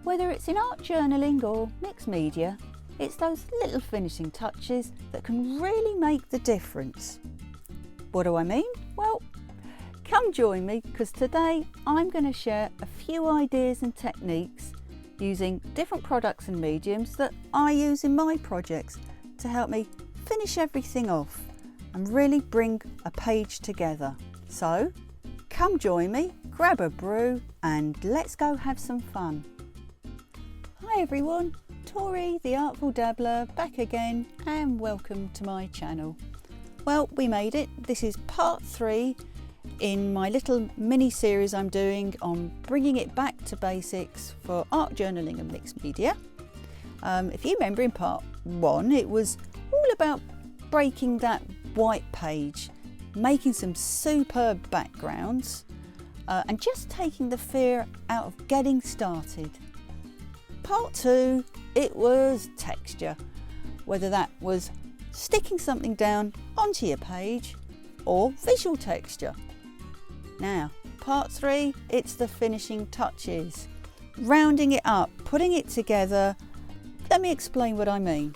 Whether it's in art journaling or mixed media, it's those little finishing touches that can really make the difference. What do I mean? Well, come join me, because today I'm going to share a few ideas and techniques using different products and mediums that I use in my projects to help me finish everything off and really bring a page together. So come join me, grab a brew and let's go have some fun. Hi everyone, Tori the Artful Dabbler back again, and welcome to my channel. Well, we made it. This is part 3 in my little mini series I'm doing on bringing it back to basics for art journaling and mixed media. If you remember, in part 1 it was all about breaking that white page, making some superb backgrounds and just taking the fear out of getting started. Part 2, it was texture, whether that was sticking something down onto your page or visual texture. Now, part 3, it's the finishing touches, rounding it up, putting it together. Let me explain what I mean.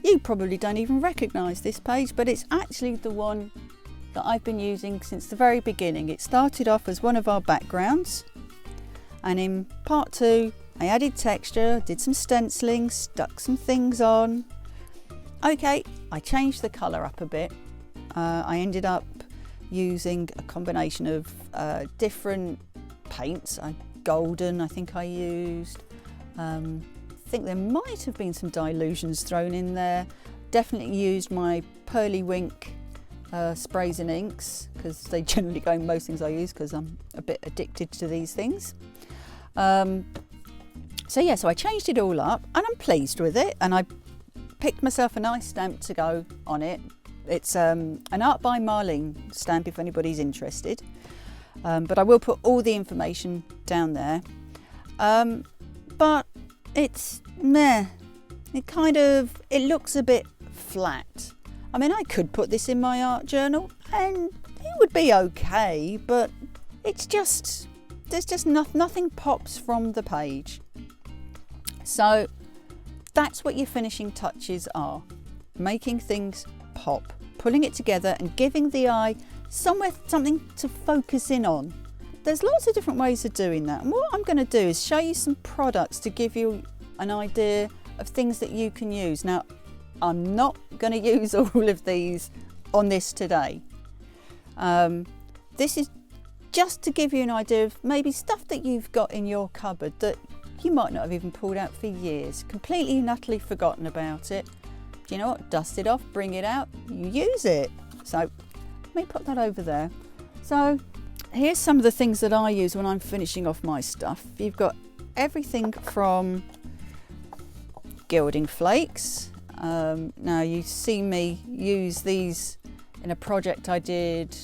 You probably don't even recognise this page, but it's actually the one that I've been using since the very beginning. It started off as one of our backgrounds, and in part 2 I added texture, did some stenciling, stuck some things on. Okay, I changed the colour up a bit. I ended up using a combination of different paints. Golden, I think I used. I think there might have been some dilutions thrown in there. Definitely used my Pearly Wink sprays and inks, because they generally go in most things I use, because I'm a bit addicted to these things. So I changed it all up and I'm pleased with it, and I picked myself a nice stamp to go on it. It's an Art by Marlene stamp if anybody's interested, but I will put all the information down there. But it's meh, it looks a bit flat. I mean, I could put this in my art journal and it would be okay, but it's just, nothing pops from the page. So that's what your finishing touches are: making things pop, pulling it together and giving the eye something to focus in on. There's lots of different ways of doing that, and what I'm going to do is show you some products to give you an idea of things that you can use. Now, I'm not going to use all of these on this today. This is just to give you an idea of maybe stuff that you've got in your cupboard that you might not have even pulled out for years, completely and utterly forgotten about it. Do you know what? Dust it off, bring it out, you use it. So let me put that over there. So here's some of the things that I use when I'm finishing off my stuff. You've got everything from gilding flakes. Now you see me use these in a project I did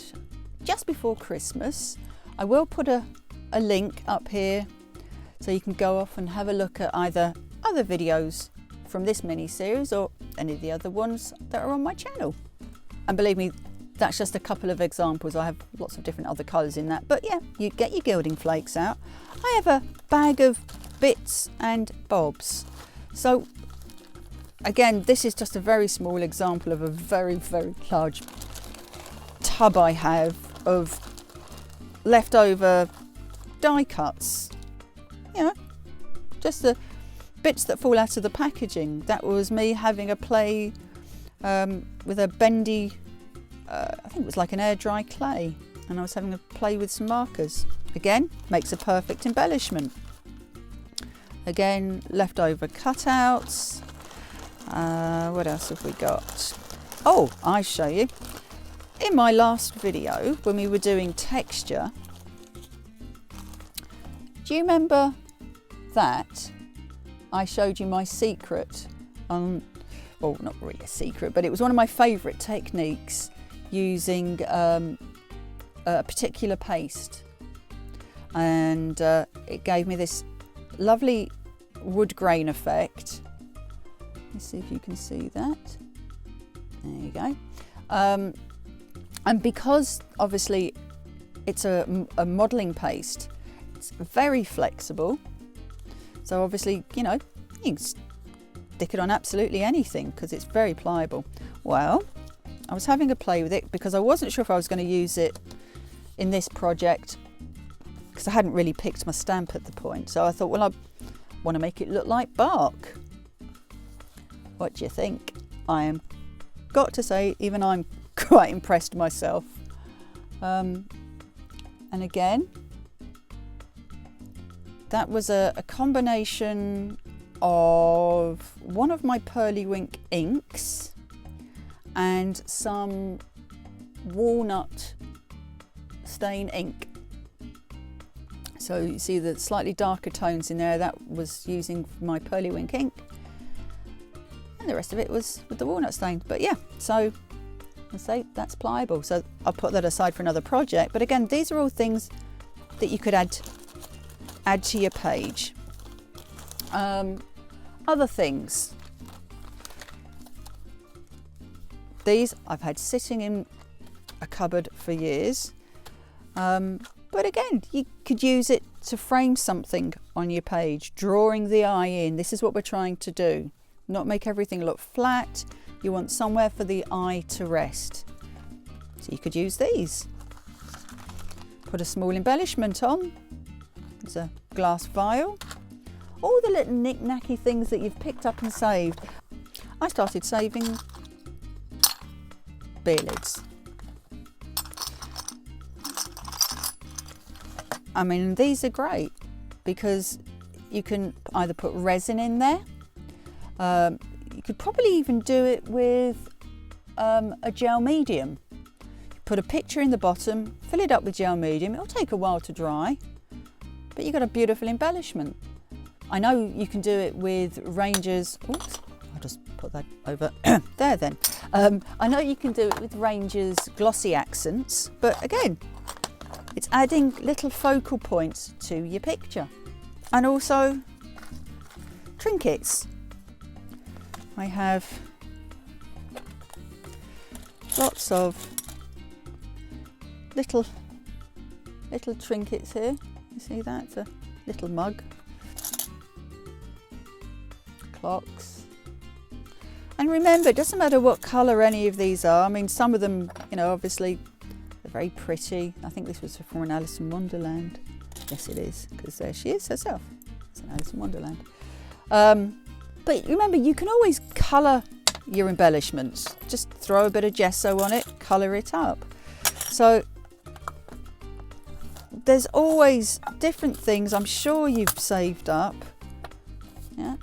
just before Christmas. I will put a link up here so you can go off and have a look at either other videos from this mini series or any of the other ones that are on my channel. And believe me, that's just a couple of examples. I have lots of different other colours in that, but yeah, you get your gilding flakes out. I have a bag of bits and bobs. So again, this is just a very small example of a very, very large tub I have of leftover die cuts. You know, just the bits that fall out of the packaging. That was me having a play with a bendy, I think it was like an air dry clay, and I was having a play with some markers. Again, makes a perfect embellishment. Again, leftover cutouts. What else have we got? Oh, I show you. In my last video, when we were doing texture, do you remember that I showed you my secret on, well, not really a secret, but it was one of my favourite techniques using a particular paste, and it gave me this lovely wood grain effect. Let's see if you can see that. There you go. And because obviously it's a modelling paste, It's very flexible. So obviously, you know, you can stick it on absolutely anything because it's very pliable. Well, I was having a play with it because I wasn't sure if I was going to use it in this project because I hadn't really picked my stamp at the point. So I thought, well, I want to make it look like bark. What do you think? Got to say, even I'm quite impressed myself. And again, that was a combination of one of my Pearlywink inks and some walnut stain ink. So you see the slightly darker tones in there, that was using my Pearlywink ink. And the rest of it was with the walnut stain. But yeah, so I say that's pliable. So I'll put that aside for another project. But again, these are all things that you could add to your page. Other things. These I've had sitting in a cupboard for years. But again, you could use it to frame something on your page, drawing the eye in. This is what we're trying to do. Not make everything look flat. You want somewhere for the eye to rest. So you could use these. Put a small embellishment on. There's a glass vial. All the little knick-knacky things that you've picked up and saved. I started saving beer lids. I mean, these are great because you can either put resin in there. You could probably even do it with a gel medium. Put a picture in the bottom, fill it up with gel medium. It'll take a while to dry, but you've got a beautiful embellishment. I know you can do it with Ranger's. Oops, I'll just put that over there then. I know you can do it with Ranger's glossy accents, but again, it's adding little focal points to your picture. And also trinkets. I have lots of little trinkets here. You see that? It's a little mug. Clocks. And remember, it doesn't matter what colour any of these are. I mean, some of them, you know, obviously they're very pretty. I think this was from an Alice in Wonderland. Yes, it is, because there she is herself. It's an Alice in Wonderland. But remember, you can always colour your embellishments. Just throw a bit of gesso on it, colour it up. So there's always different things I'm sure you've saved up, yeah,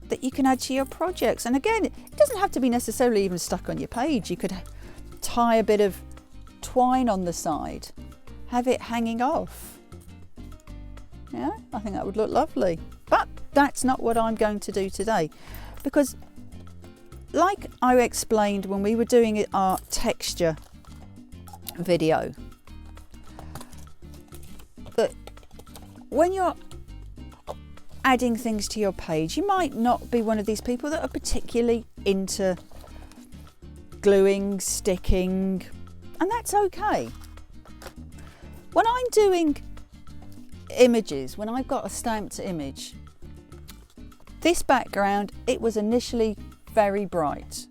that you can add to your projects. And again, it doesn't have to be necessarily even stuck on your page. You could tie a bit of twine on the side, have it hanging off. Yeah, I think that would look lovely. But that's not what I'm going to do today, because like I explained when we were doing our texture video, that when you're adding things to your page, you might not be one of these people that are particularly into gluing, sticking, and that's okay. When I'm doing images, when I've got a stamped image, this background, it was initially very bright.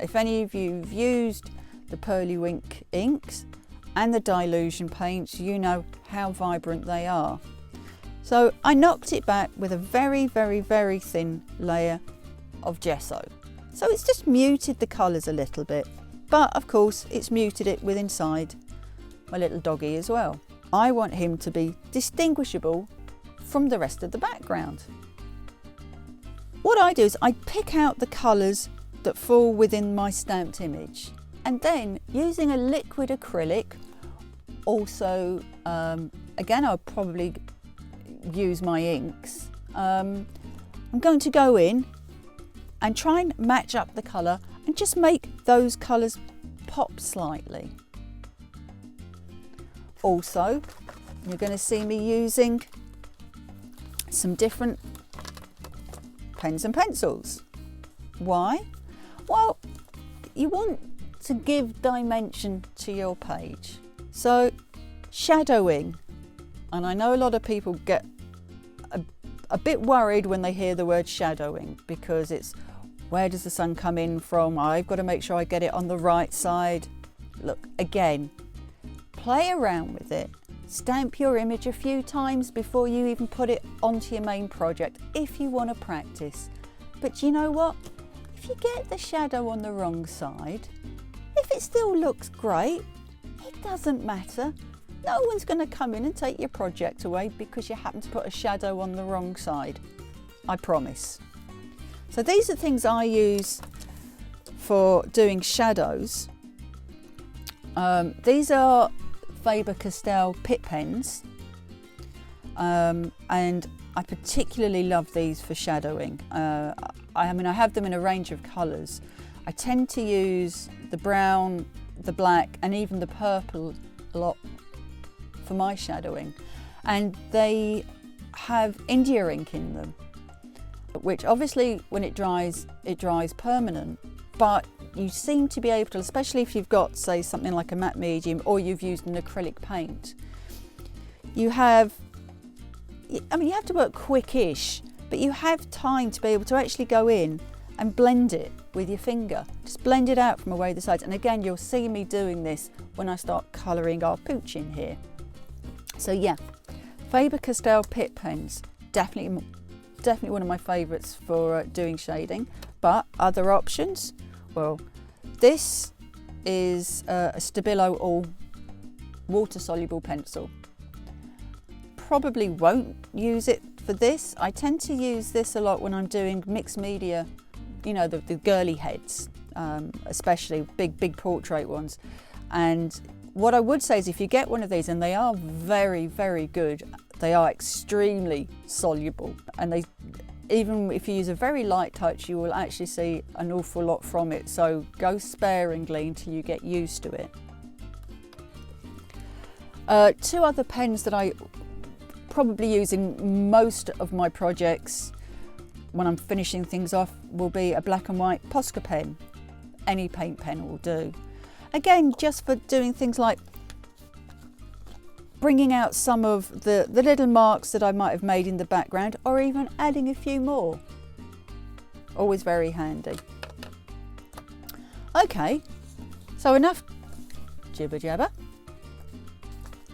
If any of you've used the Pearlywink inks and the Dilution paints, you know how vibrant they are. So I knocked it back with a very, very, very thin layer of gesso. So it's just muted the colours a little bit, but of course it's muted it with inside my little doggy as well. I want him to be distinguishable from the rest of the background. What I do is I pick out the colours that fall within my stamped image, and then using a liquid acrylic, also again I'll probably use my inks, I'm going to go in and try and match up the colour and just make those colours pop slightly. Also, you're going to see me using some different pens and pencils. Why? Well, you want to give dimension to your page. So Shadowing. And I know a lot of people get a bit worried when they hear the word shadowing, because it's, where does the sun come in from? I've got to make sure I get it on the right side. Look, again, play around with it. Stamp your image a few times before you even put it onto your main project if you want to practice. But you know what? If you get the shadow on the wrong side, if it still looks great, it doesn't matter. No one's going to come in and take your project away because you happen to put a shadow on the wrong side. I promise. So these are things I use for doing shadows. These are Faber-Castell Pitt pens, and I particularly love these for shadowing. I mean, I have them in a range of colours. I tend to use the brown, the black, and even the purple a lot for my shadowing, and they have India ink in them, which obviously when it dries permanent, but you seem to be able to, especially if you've got, say, something like a matte medium or you've used an acrylic paint, you have to work quick-ish, but you have time to be able to actually go in and blend it with your finger. Just blend it out from away the sides. And again, you'll see me doing this when I start colouring our pooch in here. So yeah, Faber-Castell Pitt pens, definitely one of my favourites for doing shading. But other options, well, this is a Stabilo all water-soluble pencil. Probably won't use it for this. I tend to use this a lot when I'm doing mixed media, you know, the girly heads, especially big portrait ones. And what I would say is, if you get one of these, and they are very, very good, they are extremely soluble, and they, even if you use a very light touch, you will actually see an awful lot from it. So go sparingly until you get used to it. Two other pens that I probably use in most of my projects when I'm finishing things off will be a black and white Posca pen. Any paint pen will do. Again, just for doing things like bringing out some of the little marks that I might have made in the background, or even adding a few more. Always very handy. Okay, so enough jibber jabber.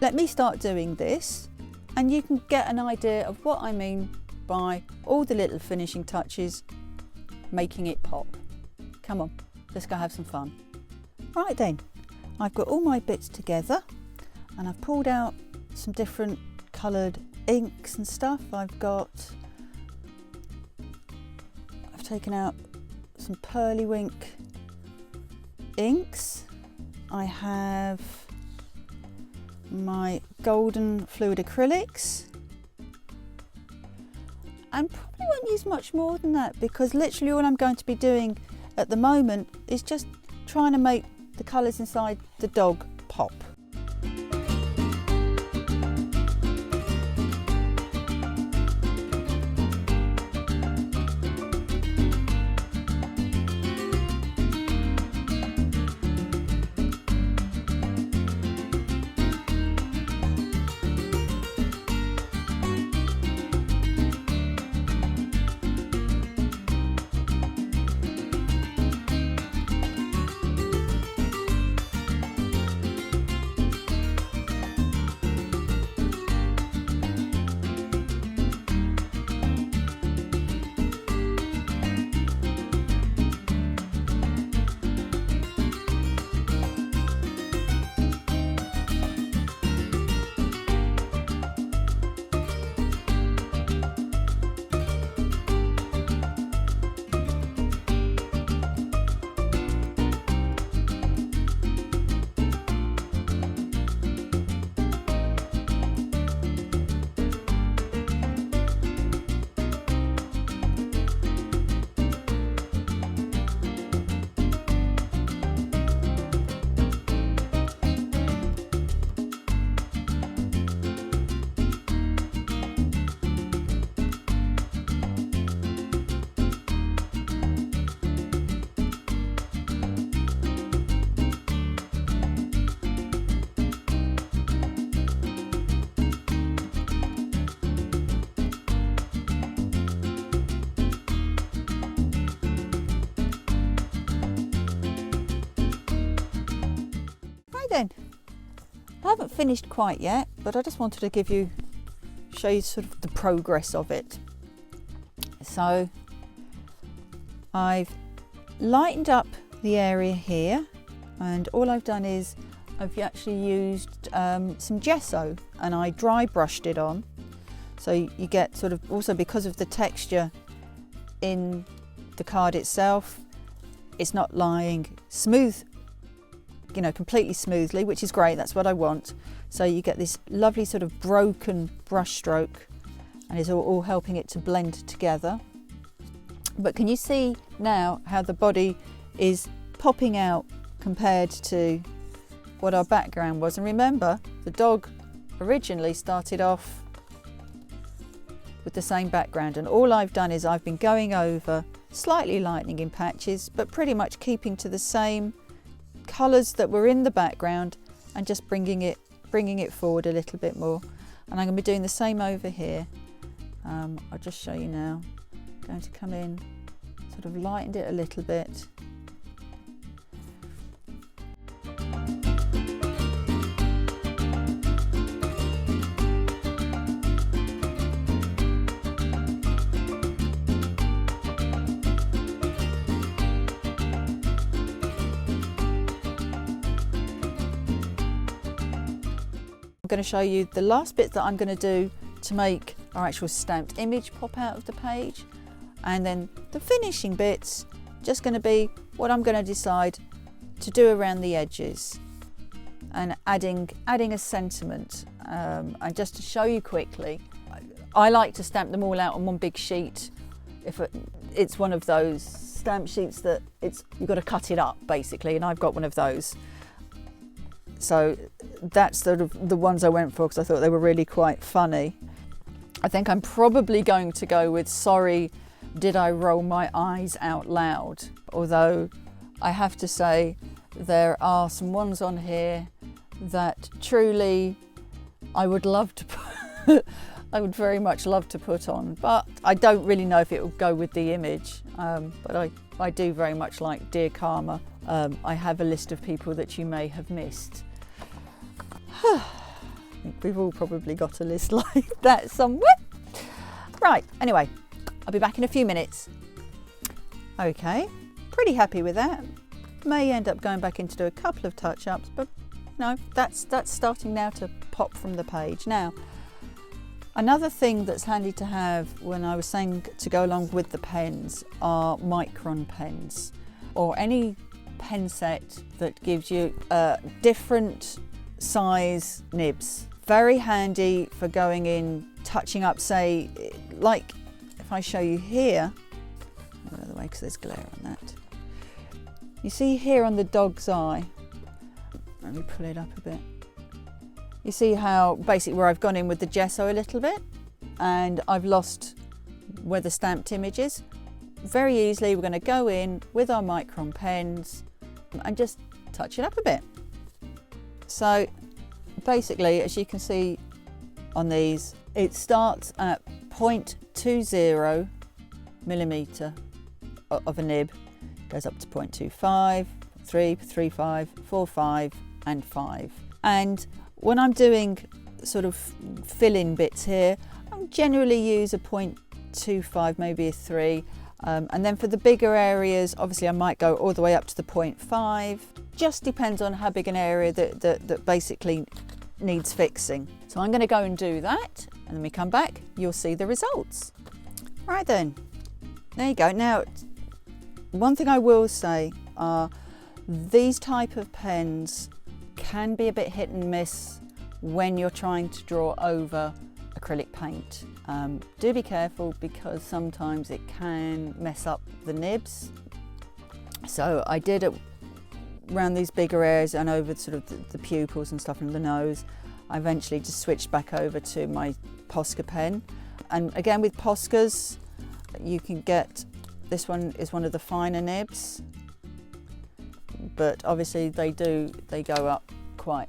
Let me start doing this, and you can get an idea of what I mean by all the little finishing touches, making it pop. Come on, let's go have some fun. Right then, I've got all my bits together, and I've pulled out some different coloured inks and stuff. I've taken out some Pearlywink inks. I have my golden fluid acrylics, and probably won't use much more than that, because literally all I'm going to be doing at the moment is just trying to make the colours inside the dog pop. then, I haven't finished quite yet, but I just wanted to show you sort of the progress of it. So I've lightened up the area here, and all I've done is I've actually used some gesso, and I dry brushed it on, so you get sort of, also because of the texture in the card itself, it's not lying smooth, you know, completely smoothly, which is great. That's what I want. So you get this lovely sort of broken brush stroke, and it's all helping it to blend together. But can you see now how the body is popping out compared to what our background was? And remember, the dog originally started off with the same background, and all I've done is I've been going over, slightly lightening in patches, but pretty much keeping to the same colours that were in the background, and just bringing it forward a little bit more. And I'm going to be doing the same over here. I'll just show you now. I'm going to come in, sort of lightened it a little bit. I'm going to show you the last bit that I'm going to do to make our actual stamped image pop out of the page, and then the finishing bits just going to be what I'm going to decide to do around the edges and adding a sentiment. And just to show you quickly, I like to stamp them all out on one big sheet. If it's one of those stamp sheets that you've got to cut it up basically, and I've got one of those. So that's sort of the ones I went for because I thought they were really quite funny. I think I'm probably going to go with Sorry, Did I Roll My Eyes Out Loud? Although I have to say there are some ones on here that truly I would love to put, I would very much love to put on, but I don't really know if it will go with the image. But I do very much like Dear Karma. I have a list of people that you may have missed. I think we've all probably got a list like that somewhere. Right, anyway, I'll be back in a few minutes. Okay, pretty happy with that. May end up going back in to do a couple of touch-ups, but no, that's starting now to pop from the page. Now, another thing that's handy to have when I was saying to go along with the pens are micron pens, or any pen set that gives you different size nibs. Very handy for going in, touching up, say, like if I show you here, out of the way because there's glare on that. You see here on the dog's eye, let me pull it up a bit. You see how basically where I've gone in with the gesso a little bit and I've lost where the stamped image is. Very easily we're going to go in with our micron pens and just touch it up a bit. So basically, as you can see on these, it starts at 0.20 millimetre of a nib, goes up to 0.25, 3, 3.5, 4.5 and 5. And when I'm doing sort of fill-in bits here, I generally use a 0.25, maybe a 3. And then for the bigger areas, obviously I might go all the way up to the 0.5. Just depends on how big an area that basically needs fixing. So I'm going to go and do that, and when we come back, you'll see the results. Right then, there you go. Now, one thing I will say are these type of pens can be a bit hit and miss when you're trying to draw over acrylic paint. Do be careful because sometimes it can mess up the nibs. So I did it around these bigger areas and over sort of the pupils and stuff in the nose. I eventually just switched back over to my Posca pen. And again with Poscas, you can get, this one is one of the finer nibs, but obviously they go up quite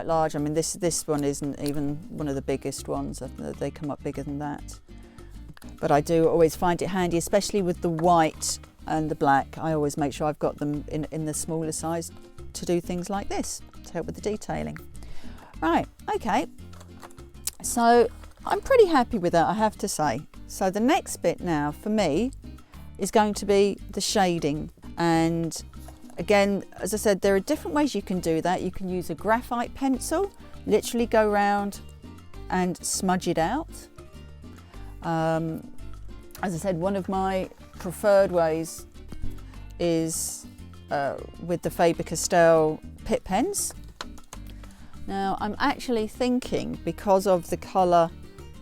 large. I mean this one isn't even one of the biggest ones, they come up bigger than that. But I do always find it handy, especially with the white and the black. I always make sure I've got them in the smaller size to do things like this. to help with the detailing. Right, okay, so I'm pretty happy with that, I have to say. So the next bit now for me is going to be the shading, and again, as I said, there are different ways you can do that. You can use a graphite pencil, literally go around and smudge it out. As I said, one of my preferred ways is with the Faber-Castell Pitt pens. Now I'm actually thinking, because of the colour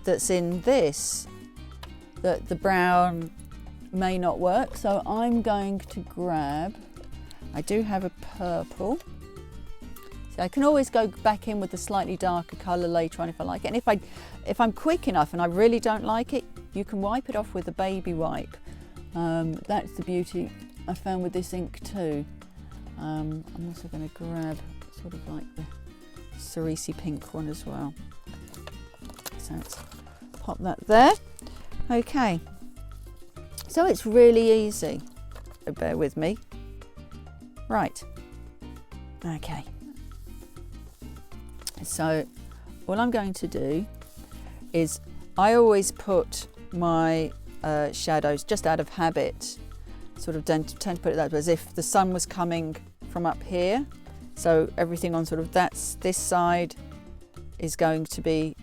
that's in this, that the brown may not work, so I'm going to grab, I do have a purple, so I can always go back in with a slightly darker colour later on if I like it, and if I'm quick enough and I really don't like it, you can wipe it off with a baby wipe. That's the beauty I found with this ink too. I'm also going to grab sort of like the cerise pink one as well. So let's pop that there. Okay, so it's really easy, so bear with me. Right, okay, so all I'm going to do is, I always put my shadows just out of habit, sort of tend to put it that way, as if the sun was coming from up here, so everything on sort of this side is going to be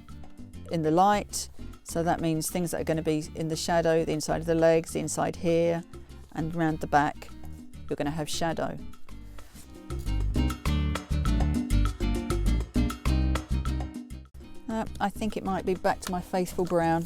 in the light. So that means things that are going to be in the shadow, the inside of the legs, the inside here, and round the back, you're going to have shadow. I think it might be back to my faithful brown.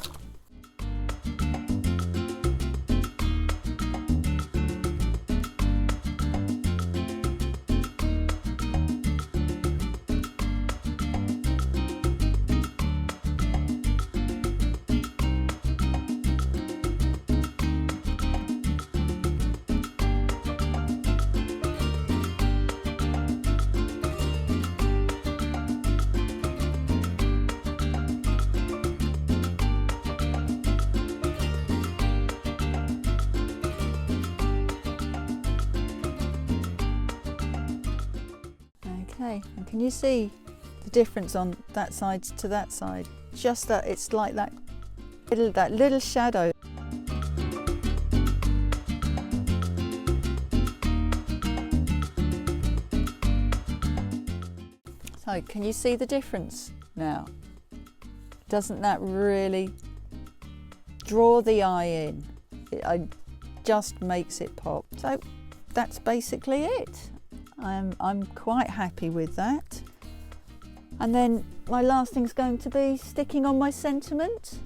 Okay, and can you see the difference on that side to that side? Just that it's like that little shadow. So can you see the difference now? Doesn't that really draw the eye in? It just makes it pop. So that's basically it. I'm quite happy with that. And then my last thing's going to be sticking on my sentiment.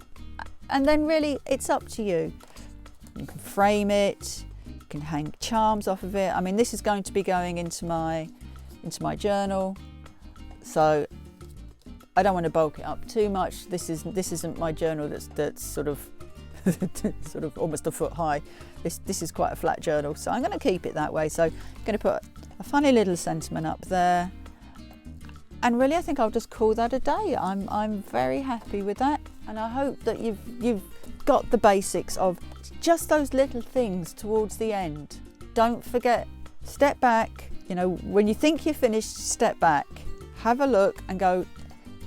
And then really it's up to you. You can frame it, you can hang charms off of it. I mean, this is going to be going into my journal, so I don't want to bulk it up too much. This isn't my journal that's sort of sort of almost a foot high. This is quite a flat journal, so I'm going to keep it that way. So I'm going to put a funny little sentiment up there, and really I think I'll just call that a day. I'm very happy with that, and I hope that you've got the basics of just those little things towards the end. Don't forget, step back, you know, when you think you're finished, step back, have a look and go,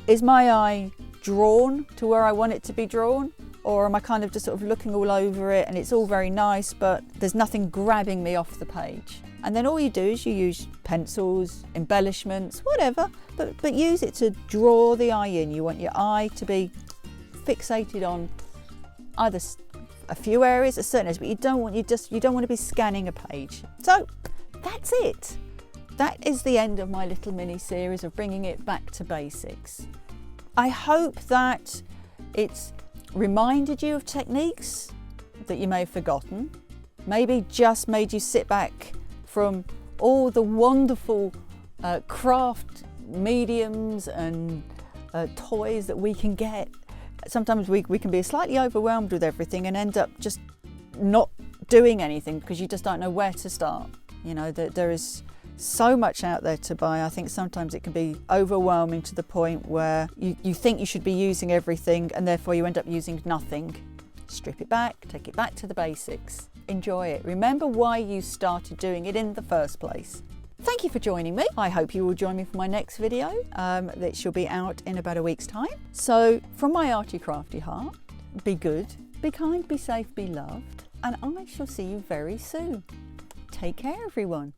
is my eye drawn to where I want it to be drawn? Or am I kind of just sort of looking all over it and it's all very nice, but there's nothing grabbing me off the page? And then all you do is you use pencils, embellishments, whatever, but use it to draw the eye in. You want your eye to be fixated on either a few areas, a certain areas, but you don't want to be scanning a page. So that's it. That is the end of my little mini series of bringing it back to basics. I hope that it's reminded you of techniques that you may have forgotten, maybe just made you sit back from all the wonderful craft mediums and toys that we can get. Sometimes we can be slightly overwhelmed with everything and end up just not doing anything because you just don't know where to start. You know, there is so much out there to buy. I think sometimes it can be overwhelming to the point where you think you should be using everything and therefore you end up using nothing. Strip it back, take it back to the basics. Enjoy it. Remember why you started doing it in the first place. Thank you for joining me. I hope you will join me for my next video that shall be out in about a week's time. So from my arty crafty heart, be good, be kind, be safe, be loved, and I shall see you very soon. Take care, everyone.